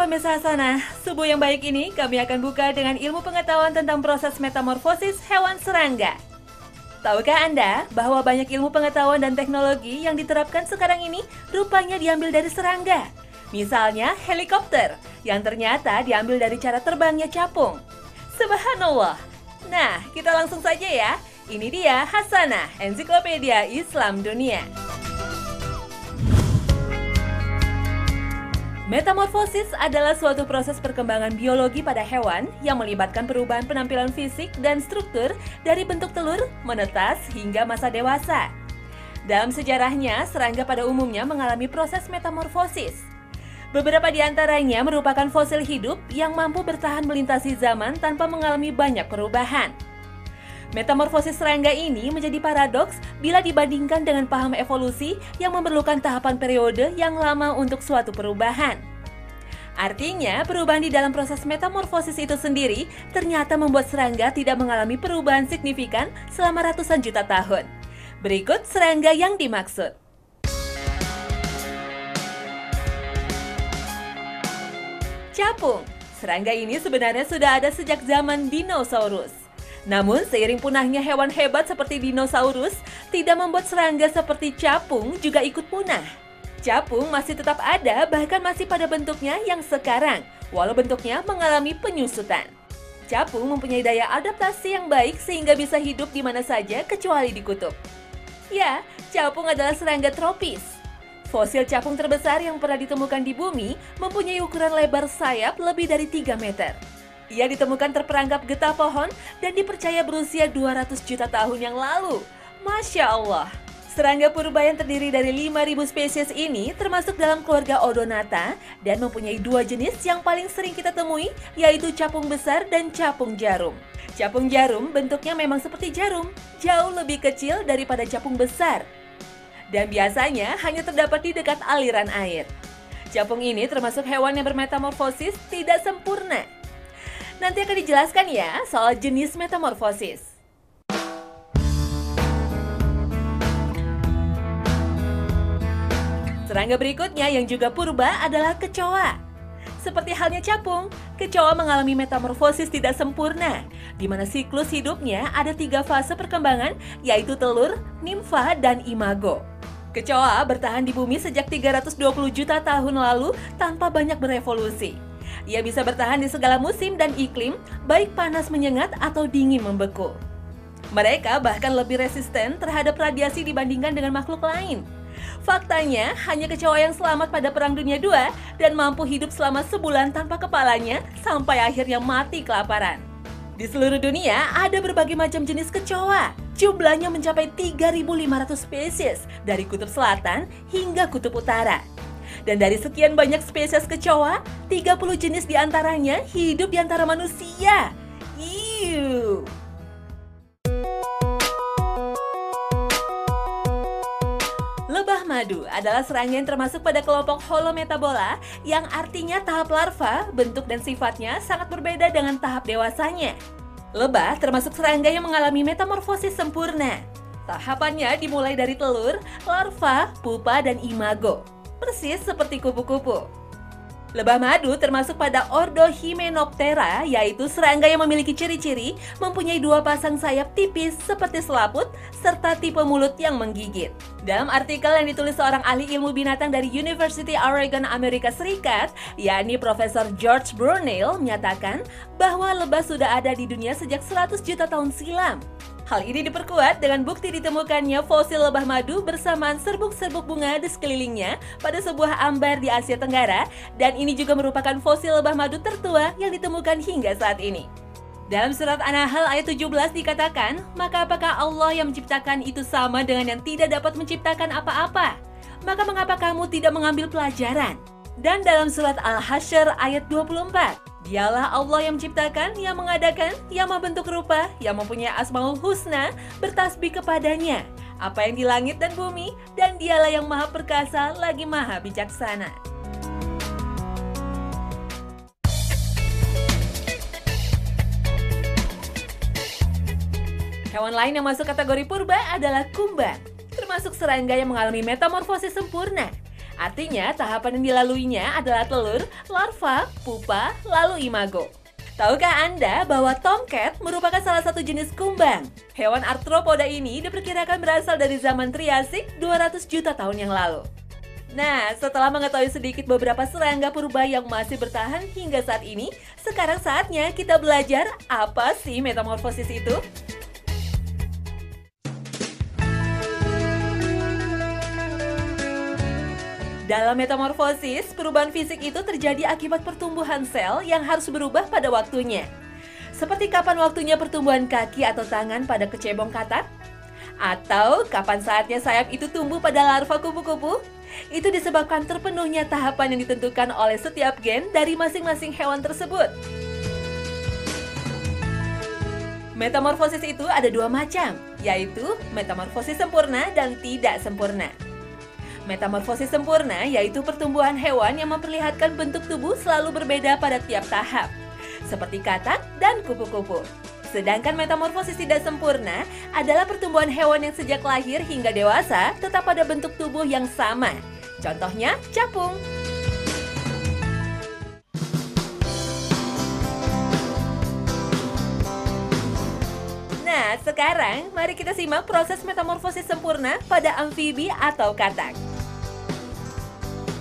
pemirsa Hasanah, subuh yang baik ini kami akan buka dengan ilmu pengetahuan tentang proses metamorfosis hewan serangga. Tahukah Anda bahwa banyak ilmu pengetahuan dan teknologi yang diterapkan sekarang ini rupanya diambil dari serangga? Misalnya helikopter, yang ternyata diambil dari cara terbangnya capung. Subhanallah. Nah, kita langsung saja ya. Ini dia Hasanah, Ensiklopedia Islam Dunia. Metamorfosis adalah suatu proses perkembangan biologi pada hewan yang melibatkan perubahan penampilan fisik dan struktur dari bentuk telur, menetas, hingga masa dewasa. Dalam sejarahnya, serangga pada umumnya mengalami proses metamorfosis. Beberapa di antaranya merupakan fosil hidup yang mampu bertahan melintasi zaman tanpa mengalami banyak perubahan. Metamorfosis serangga ini menjadi paradoks bila dibandingkan dengan paham evolusi yang memerlukan tahapan periode yang lama untuk suatu perubahan. Artinya, perubahan di dalam proses metamorfosis itu sendiri ternyata membuat serangga tidak mengalami perubahan signifikan selama ratusan juta tahun. Berikut serangga yang dimaksud. Capung. Serangga ini sebenarnya sudah ada sejak zaman dinosaurus. Namun, seiring punahnya hewan hebat seperti dinosaurus, tidak membuat serangga seperti capung juga ikut punah. Capung masih tetap ada, bahkan masih pada bentuknya yang sekarang, walau bentuknya mengalami penyusutan. Capung mempunyai daya adaptasi yang baik sehingga bisa hidup di mana saja kecuali di kutub. Ya, capung adalah serangga tropis. Fosil capung terbesar yang pernah ditemukan di bumi mempunyai ukuran lebar sayap lebih dari 3 meter. Ia ditemukan terperangkap getah pohon dan dipercaya berusia 200 juta tahun yang lalu. Masya Allah! Serangga purba yang terdiri dari 5.000 spesies ini termasuk dalam keluarga Odonata dan mempunyai dua jenis yang paling sering kita temui, yaitu capung besar dan capung jarum. Capung jarum bentuknya memang seperti jarum, jauh lebih kecil daripada capung besar. Dan biasanya hanya terdapat di dekat aliran air. Capung ini termasuk hewan yang bermetamorfosis tidak sempurna. Nanti akan dijelaskan ya soal jenis metamorfosis. Serangga berikutnya yang juga purba adalah kecoa. Seperti halnya capung, kecoa mengalami metamorfosis tidak sempurna, di mana siklus hidupnya ada 3 fase perkembangan, yaitu telur, nimfa, dan imago. Kecoa bertahan di bumi sejak 320 juta tahun lalu tanpa banyak berevolusi. Ia bisa bertahan di segala musim dan iklim, baik panas menyengat atau dingin membeku. Mereka bahkan lebih resisten terhadap radiasi dibandingkan dengan makhluk lain. Faktanya, hanya kecoa yang selamat pada Perang Dunia II dan mampu hidup selama sebulan tanpa kepalanya sampai akhirnya mati kelaparan. Di seluruh dunia ada berbagai macam jenis kecoa. Jumlahnya mencapai 3.500 spesies dari kutub selatan hingga kutub utara. Dan dari sekian banyak spesies kecoa, 30 jenis diantaranya hidup di antara manusia. Iuh. Lebah madu adalah serangga yang termasuk pada kelompok Holometabola, yang artinya tahap larva, bentuk dan sifatnya sangat berbeda dengan tahap dewasanya. Lebah termasuk serangga yang mengalami metamorfosis sempurna. Tahapannya dimulai dari telur, larva, pupa, dan imago. Persis seperti kupu-kupu. Lebah madu termasuk pada ordo Hymenoptera, yaitu serangga yang memiliki ciri-ciri mempunyai 2 pasang sayap tipis seperti selaput, serta tipe mulut yang menggigit. Dalam artikel yang ditulis seorang ahli ilmu binatang dari University Oregon, Amerika Serikat, yakni Profesor George Brunel, menyatakan bahwa lebah sudah ada di dunia sejak 100 juta tahun silam. Hal ini diperkuat dengan bukti ditemukannya fosil lebah madu bersamaan serbuk-serbuk bunga di sekelilingnya pada sebuah ambar di Asia Tenggara, dan ini juga merupakan fosil lebah madu tertua yang ditemukan hingga saat ini. Dalam surat An-Nahl ayat 17 dikatakan, maka apakah Allah yang menciptakan itu sama dengan yang tidak dapat menciptakan apa-apa? Maka mengapa kamu tidak mengambil pelajaran? Dan dalam surat Al-Hasyr ayat 24, Dialah Allah yang menciptakan, yang mengadakan, yang membentuk rupa, yang mempunyai Asmaul Husna, bertasbih kepadanya, apa yang di langit dan bumi, dan dialah yang maha perkasa lagi maha bijaksana. Hewan lain yang masuk kategori purba adalah kumbang, termasuk serangga yang mengalami metamorfosis sempurna. Artinya, tahapan yang dilaluinya adalah telur, larva, pupa, lalu imago. Tahukah Anda bahwa tomcat merupakan salah satu jenis kumbang? Hewan arthropoda ini diperkirakan berasal dari zaman Triasik 200 juta tahun yang lalu. Nah, setelah mengetahui sedikit beberapa serangga purba yang masih bertahan hingga saat ini, sekarang saatnya kita belajar apa sih metamorfosis itu? Dalam metamorfosis, perubahan fisik itu terjadi akibat pertumbuhan sel yang harus berubah pada waktunya. Seperti kapan waktunya pertumbuhan kaki atau tangan pada kecebong katak? Atau kapan saatnya sayap itu tumbuh pada larva kupu-kupu? Itu disebabkan terpenuhnya tahapan yang ditentukan oleh setiap gen dari masing-masing hewan tersebut. Metamorfosis itu ada dua macam, yaitu metamorfosis sempurna dan tidak sempurna. Metamorfosis sempurna yaitu pertumbuhan hewan yang memperlihatkan bentuk tubuh selalu berbeda pada tiap tahap, seperti katak dan kupu-kupu. Sedangkan metamorfosis tidak sempurna adalah pertumbuhan hewan yang sejak lahir hingga dewasa tetap pada bentuk tubuh yang sama. Contohnya, capung. Nah, sekarang mari kita simak proses metamorfosis sempurna pada amfibi atau katak.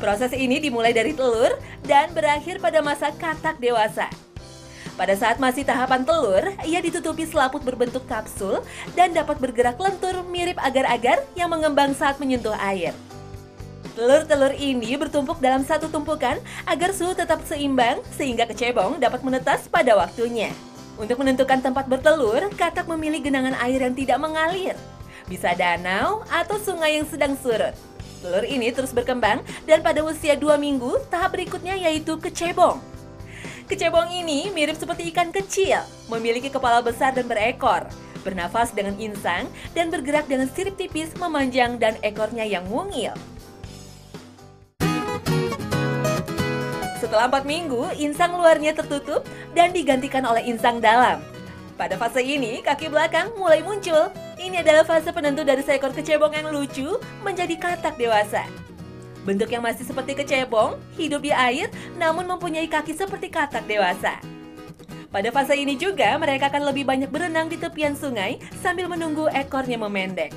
Proses ini dimulai dari telur dan berakhir pada masa katak dewasa. Pada saat masih tahapan telur, ia ditutupi selaput berbentuk kapsul dan dapat bergerak lentur mirip agar-agar yang mengembang saat menyentuh air. Telur-telur ini bertumpuk dalam satu tumpukan agar suhu tetap seimbang sehingga kecebong dapat menetas pada waktunya. Untuk menentukan tempat bertelur, katak memilih genangan air yang tidak mengalir. Bisa danau atau sungai yang sedang surut. Telur ini terus berkembang dan pada usia 2 minggu, tahap berikutnya yaitu kecebong. Kecebong ini mirip seperti ikan kecil, memiliki kepala besar dan berekor, bernafas dengan insang dan bergerak dengan sirip tipis memanjang dan ekornya yang mungil. Setelah 4 minggu, insang luarnya tertutup dan digantikan oleh insang dalam. Pada fase ini, kaki belakang mulai muncul. Ini adalah fase penentu dari seekor kecebong yang lucu menjadi katak dewasa. Bentuk yang masih seperti kecebong, hidup di air, namun mempunyai kaki seperti katak dewasa. Pada fase ini juga, mereka akan lebih banyak berenang di tepian sungai sambil menunggu ekornya memendek.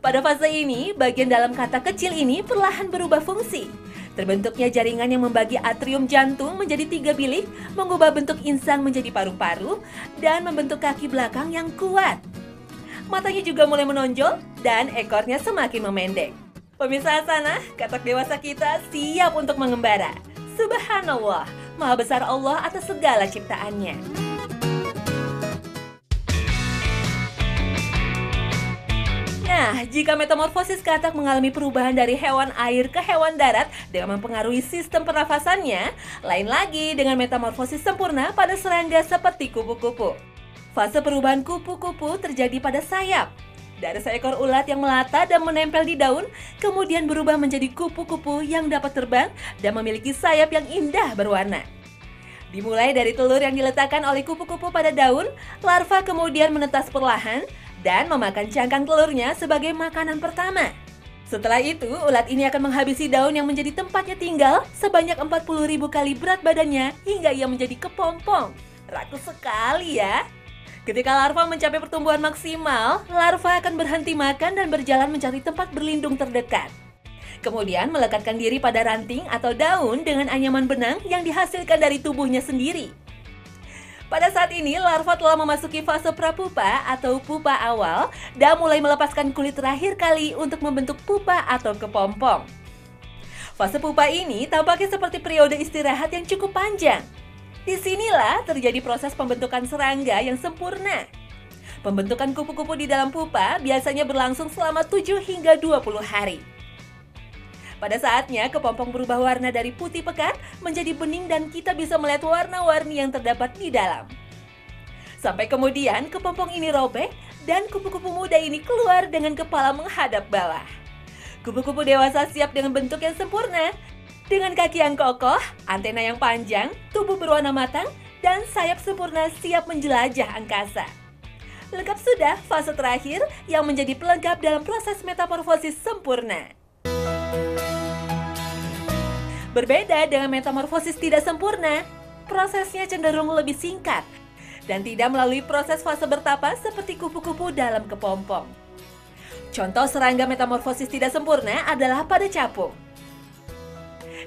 Pada fase ini, bagian dalam katak kecil ini perlahan berubah fungsi. Terbentuknya jaringan yang membagi atrium jantung menjadi 3 bilik, mengubah bentuk insang menjadi paru-paru, dan membentuk kaki belakang yang kuat. Matanya juga mulai menonjol, dan ekornya semakin memendek. Pemirsa sana, katak dewasa kita siap untuk mengembara. Subhanallah, Maha Besar Allah atas segala ciptaannya. Nah, jika metamorfosis katak mengalami perubahan dari hewan air ke hewan darat dengan mempengaruhi sistem pernafasannya, lain lagi dengan metamorfosis sempurna pada serangga seperti kupu-kupu. Fase perubahan kupu-kupu terjadi pada sayap. Dari seekor ulat yang melata dan menempel di daun, kemudian berubah menjadi kupu-kupu yang dapat terbang dan memiliki sayap yang indah berwarna. Dimulai dari telur yang diletakkan oleh kupu-kupu pada daun, larva kemudian menetas perlahan, dan memakan cangkang telurnya sebagai makanan pertama. Setelah itu, ulat ini akan menghabisi daun yang menjadi tempatnya tinggal sebanyak 40.000 kali berat badannya hingga ia menjadi kepompong. Rakus sekali ya. Ketika larva mencapai pertumbuhan maksimal, larva akan berhenti makan dan berjalan mencari tempat berlindung terdekat. Kemudian melekatkan diri pada ranting atau daun dengan anyaman benang yang dihasilkan dari tubuhnya sendiri. Pada saat ini, larva telah memasuki fase prapupa atau pupa awal dan mulai melepaskan kulit terakhir kali untuk membentuk pupa atau kepompong. Fase pupa ini tampaknya seperti periode istirahat yang cukup panjang. Disinilah terjadi proses pembentukan serangga yang sempurna. Pembentukan kupu-kupu di dalam pupa biasanya berlangsung selama 7 hingga 20 hari. Pada saatnya, kepompong berubah warna dari putih pekat menjadi bening dan kita bisa melihat warna-warni yang terdapat di dalam. Sampai kemudian, kepompong ini robek dan kupu-kupu muda ini keluar dengan kepala menghadap bawah. Kupu-kupu dewasa siap dengan bentuk yang sempurna, dengan kaki yang kokoh, antena yang panjang, tubuh berwarna matang, dan sayap sempurna siap menjelajah angkasa. Lengkap sudah fase terakhir yang menjadi pelengkap dalam proses metamorfosis sempurna. Berbeda dengan metamorfosis tidak sempurna, prosesnya cenderung lebih singkat dan tidak melalui proses fase bertapa seperti kupu-kupu dalam kepompong. Contoh serangga metamorfosis tidak sempurna adalah pada capung.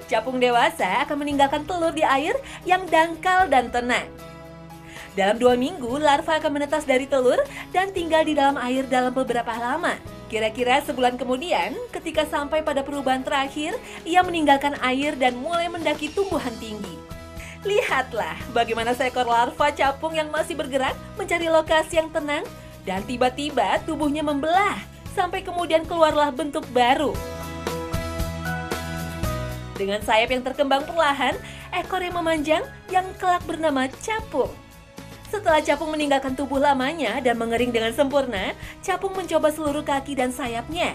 Capung dewasa akan meninggalkan telur di air yang dangkal dan tenang. Dalam 2 minggu, larva akan menetas dari telur dan tinggal di dalam air dalam beberapa lama. Kira-kira sebulan kemudian, ketika sampai pada perubahan terakhir, ia meninggalkan air dan mulai mendaki tumbuhan tinggi. Lihatlah bagaimana seekor larva capung yang masih bergerak mencari lokasi yang tenang dan tiba-tiba tubuhnya membelah sampai kemudian keluarlah bentuk baru. Dengan sayap yang terkembang perlahan, ekor yang memanjang yang kelak bernama capung. Setelah capung meninggalkan tubuh lamanya dan mengering dengan sempurna, capung mencoba seluruh kaki dan sayapnya.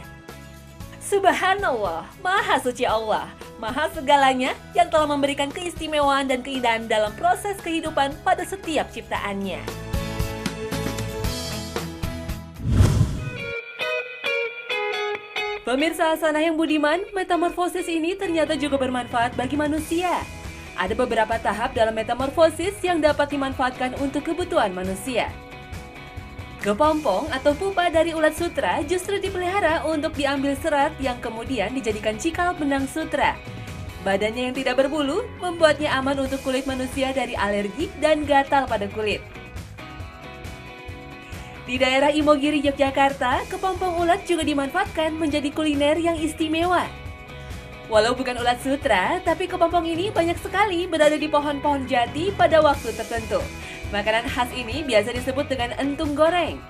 Subhanallah, Maha Suci Allah, Maha segalanya yang telah memberikan keistimewaan dan keindahan dalam proses kehidupan pada setiap ciptaannya. Pemirsa Hasanah yang budiman, metamorfosis ini ternyata juga bermanfaat bagi manusia. Ada beberapa tahap dalam metamorfosis yang dapat dimanfaatkan untuk kebutuhan manusia. Kepompong atau pupa dari ulat sutra justru dipelihara untuk diambil serat yang kemudian dijadikan cikal benang sutra. Badannya yang tidak berbulu membuatnya aman untuk kulit manusia dari alergi dan gatal pada kulit. Di daerah Imogiri, Yogyakarta, kepompong ulat juga dimanfaatkan menjadi kuliner yang istimewa. Walau bukan ulat sutra, tapi kepompong ini banyak sekali berada di pohon-pohon jati pada waktu tertentu. Makanan khas ini biasa disebut dengan entung goreng.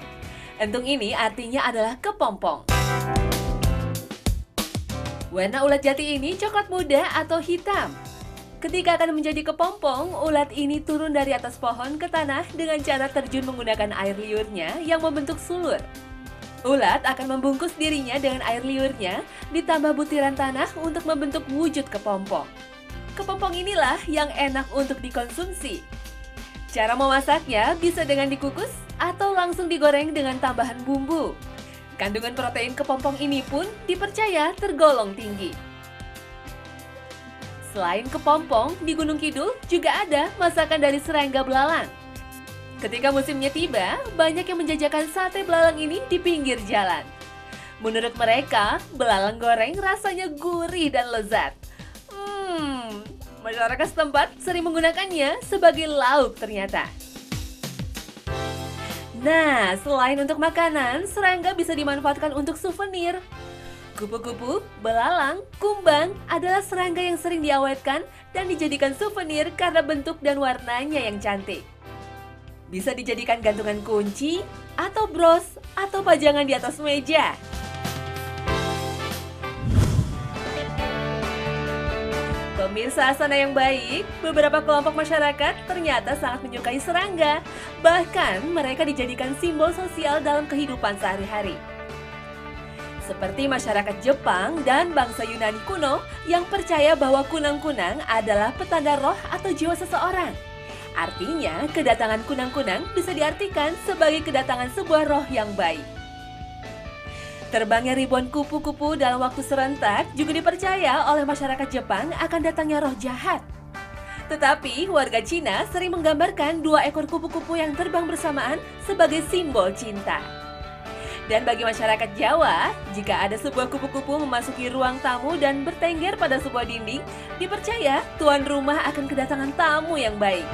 Entung ini artinya adalah kepompong. Warna ulat jati ini coklat muda atau hitam. Ketika akan menjadi kepompong, ulat ini turun dari atas pohon ke tanah dengan cara terjun menggunakan air liurnya yang membentuk sulur. Ulat akan membungkus dirinya dengan air liurnya, ditambah butiran tanah untuk membentuk wujud kepompong. Kepompong inilah yang enak untuk dikonsumsi. Cara memasaknya bisa dengan dikukus atau langsung digoreng dengan tambahan bumbu. Kandungan protein kepompong ini pun dipercaya tergolong tinggi. Selain kepompong, di Gunung Kidul juga ada masakan dari serangga belalang. Ketika musimnya tiba, banyak yang menjajakan sate belalang ini di pinggir jalan. Menurut mereka, belalang goreng rasanya gurih dan lezat. Masyarakat setempat sering menggunakannya sebagai lauk ternyata. Nah, selain untuk makanan, serangga bisa dimanfaatkan untuk souvenir. Kupu-kupu, belalang, kumbang adalah serangga yang sering diawetkan dan dijadikan souvenir karena bentuk dan warnanya yang cantik. Bisa dijadikan gantungan kunci, atau bros, atau pajangan di atas meja. Pemirsa Hasanah yang baik, beberapa kelompok masyarakat ternyata sangat menyukai serangga. Bahkan mereka dijadikan simbol sosial dalam kehidupan sehari-hari. Seperti masyarakat Jepang dan bangsa Yunani kuno yang percaya bahwa kunang-kunang adalah petanda roh atau jiwa seseorang. Artinya, kedatangan kunang-kunang bisa diartikan sebagai kedatangan sebuah roh yang baik. Terbangnya ribuan kupu-kupu dalam waktu serentak juga dipercaya oleh masyarakat Jepang akan datangnya roh jahat. Tetapi, warga Cina sering menggambarkan 2 ekor kupu-kupu yang terbang bersamaan sebagai simbol cinta. Dan bagi masyarakat Jawa, jika ada sebuah kupu-kupu memasuki ruang tamu dan bertengger pada sebuah dinding, dipercaya tuan rumah akan kedatangan tamu yang baik.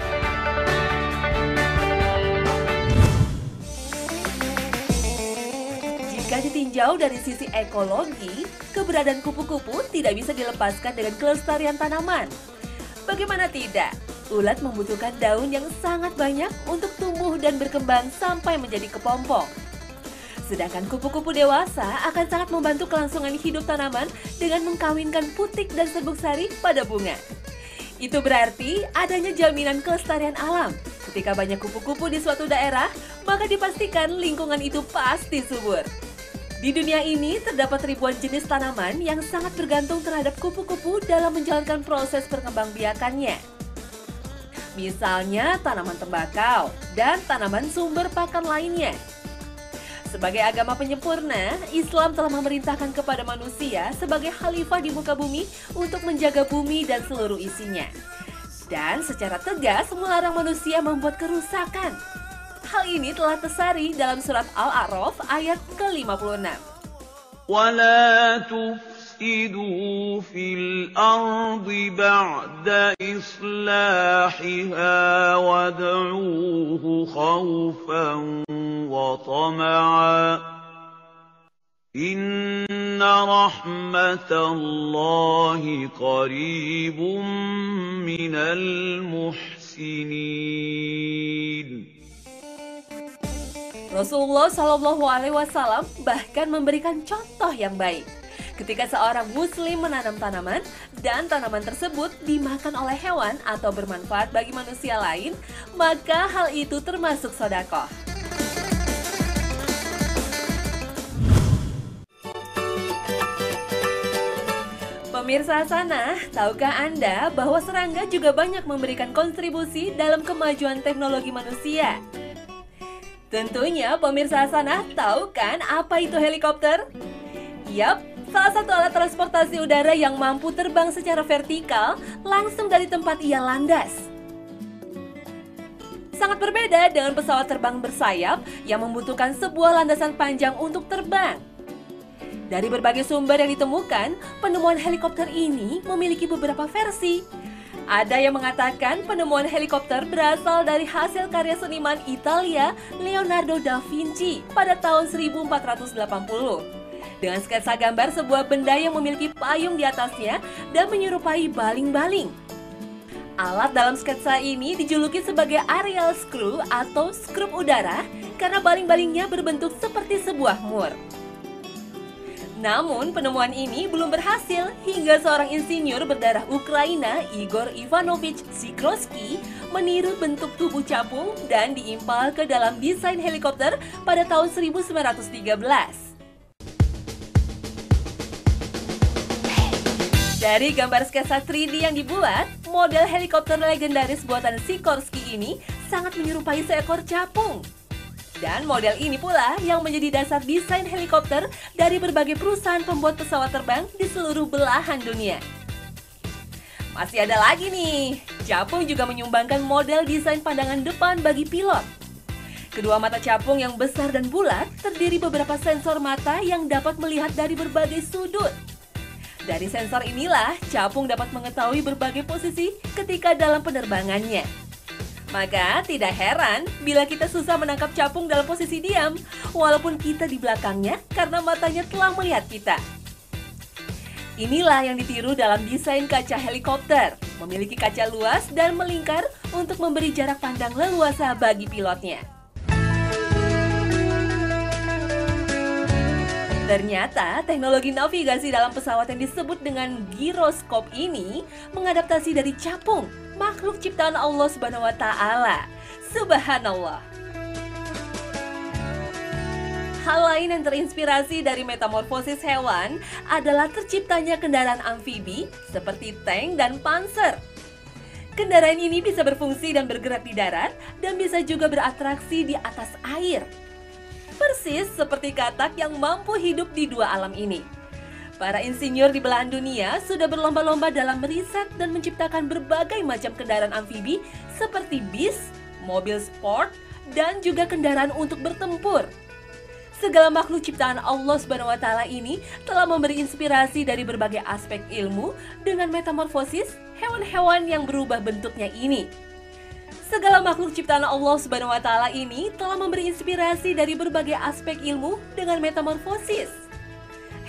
Jika ditinjau dari sisi ekologi, keberadaan kupu-kupu tidak bisa dilepaskan dengan kelestarian tanaman. Bagaimana tidak? Ulat membutuhkan daun yang sangat banyak untuk tumbuh dan berkembang sampai menjadi kepompong. Sedangkan kupu-kupu dewasa akan sangat membantu kelangsungan hidup tanaman dengan mengkawinkan putik dan serbuk sari pada bunga. Itu berarti adanya jaminan kelestarian alam. Ketika banyak kupu-kupu di suatu daerah, maka dipastikan lingkungan itu pasti subur. Di dunia ini terdapat ribuan jenis tanaman yang sangat bergantung terhadap kupu-kupu dalam menjalankan proses perkembangbiakannya. Misalnya tanaman tembakau dan tanaman sumber pakan lainnya. Sebagai agama penyempurna, Islam telah memerintahkan kepada manusia sebagai khalifah di muka bumi untuk menjaga bumi dan seluruh isinya. Dan secara tegas melarang manusia membuat kerusakan. Hal ini telah tersari dalam surat Al-A'raf ayat ke-56. وَلَا تُفْسِدُوا فِي الْأَرْضِ بَعْدَ إِصْلَاحِهَا وَادْعُوهُ خَوْفًا وَطَمَعًا إِنَّ رَحْمَةَ اللَّهِ قَرِيبٌ مِّنَ الْمُحْسِنِينَ. Rasulullah Shallallahu Alaihi Wasallam bahkan memberikan contoh yang baik. Ketika seorang muslim menanam tanaman dan tanaman tersebut dimakan oleh hewan atau bermanfaat bagi manusia lain, maka hal itu termasuk sedekah. Pemirsa Hasanah, tahukah Anda bahwa serangga juga banyak memberikan kontribusi dalam kemajuan teknologi manusia? Tentunya pemirsa Hasanah tahu kan apa itu helikopter? Yap, salah satu alat transportasi udara yang mampu terbang secara vertikal langsung dari tempat ia landas. Sangat berbeda dengan pesawat terbang bersayap yang membutuhkan sebuah landasan panjang untuk terbang. Dari berbagai sumber yang ditemukan, penemuan helikopter ini memiliki beberapa versi. Ada yang mengatakan penemuan helikopter berasal dari hasil karya seniman Italia Leonardo da Vinci pada tahun 1480. Dengan sketsa gambar sebuah benda yang memiliki payung di atasnya dan menyerupai baling-baling. Alat dalam sketsa ini dijuluki sebagai aerial screw atau skrup udara karena baling-balingnya berbentuk seperti sebuah mur. Namun penemuan ini belum berhasil hingga seorang insinyur berdarah Ukraina Igor Ivanovich Sikorsky meniru bentuk tubuh capung dan diimpal ke dalam desain helikopter pada tahun 1913. Dari gambar sketsa 3D yang dibuat, model helikopter legendaris buatan Sikorsky ini sangat menyerupai seekor capung. Dan model ini pula yang menjadi dasar desain helikopter dari berbagai perusahaan pembuat pesawat terbang di seluruh belahan dunia. Masih ada lagi nih, capung juga menyumbangkan model desain pandangan depan bagi pilot. Kedua mata capung yang besar dan bulat terdiri beberapa sensor mata yang dapat melihat dari berbagai sudut. Dari sensor inilah, capung dapat mengetahui berbagai posisi ketika dalam penerbangannya. Maka tidak heran bila kita susah menangkap capung dalam posisi diam, walaupun kita di belakangnya karena matanya telah melihat kita. Inilah yang ditiru dalam desain kaca helikopter, memiliki kaca luas dan melingkar untuk memberi jarak pandang leluasa bagi pilotnya. Ternyata teknologi navigasi dalam pesawat yang disebut dengan giroskop ini mengadaptasi dari capung, makhluk ciptaan Allah Subhanahu wa Ta'ala. Subhanallah. Hal lain yang terinspirasi dari metamorfosis hewan adalah terciptanya kendaraan amfibi seperti tank dan panser. Kendaraan ini bisa berfungsi dan bergerak di darat dan bisa juga beratraksi di atas air. Persis seperti katak yang mampu hidup di dua alam ini. Para insinyur di belahan dunia sudah berlomba-lomba dalam meriset dan menciptakan berbagai macam kendaraan amfibi seperti bis, mobil sport, dan juga kendaraan untuk bertempur. Segala makhluk ciptaan Allah Subhanahu wa Ta'ala ini telah memberi inspirasi dari berbagai aspek ilmu dengan metamorfosis hewan-hewan yang berubah bentuknya ini. Segala makhluk ciptaan Allah Subhanahu wa Ta'ala ini telah memberi inspirasi dari berbagai aspek ilmu dengan metamorfosis.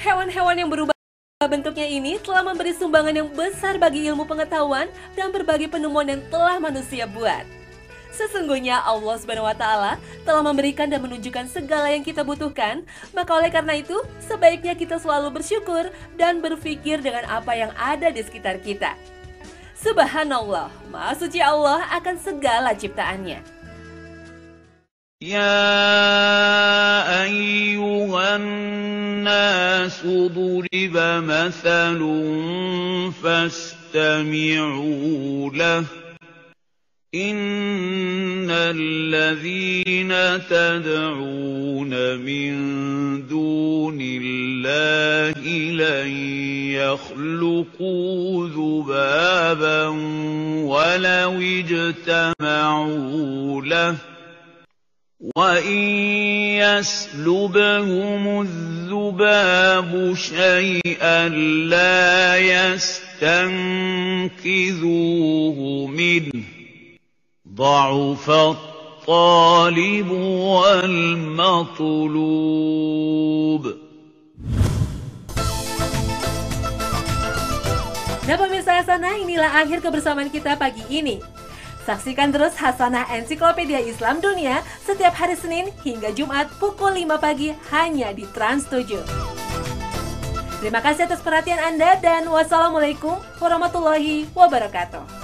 Hewan-hewan yang berubah bentuknya ini telah memberi sumbangan yang besar bagi ilmu pengetahuan dan berbagai penemuan yang telah manusia buat. Sesungguhnya Allah Subhanahu wa Ta'ala telah memberikan dan menunjukkan segala yang kita butuhkan, maka oleh karena itu sebaiknya kita selalu bersyukur dan berpikir dengan apa yang ada di sekitar kita. Subhanallah, Maha Suci Allah akan segala ciptaannya. Ya ayyuhan nasu duriba mathalun fastami'u lahu إِنَّ الَّذِينَ تَدْعُونَ مِن دُونِ اللَّهِ لَن يَخْلُقُوا ذُبَابًا وَلَوِ اجْتَمَعُوا لَهُ وَإِن يَسْلُبْهُمُ الذُّبَابُ شَيْئًا لَّا يَسْتَنقِذُوهُ مِنْهُ ضَعُفَ الطَّالِبُ وَالْمَطْلُوبُ. Nah pemirsa Hasanah, inilah akhir kebersamaan kita pagi ini. Saksikan terus Hasanah Ensiklopedia Islam Dunia setiap hari Senin hingga Jumat pukul 5 pagi hanya di Trans 7. Terima kasih atas perhatian Anda dan wassalamualaikum warahmatullahi wabarakatuh.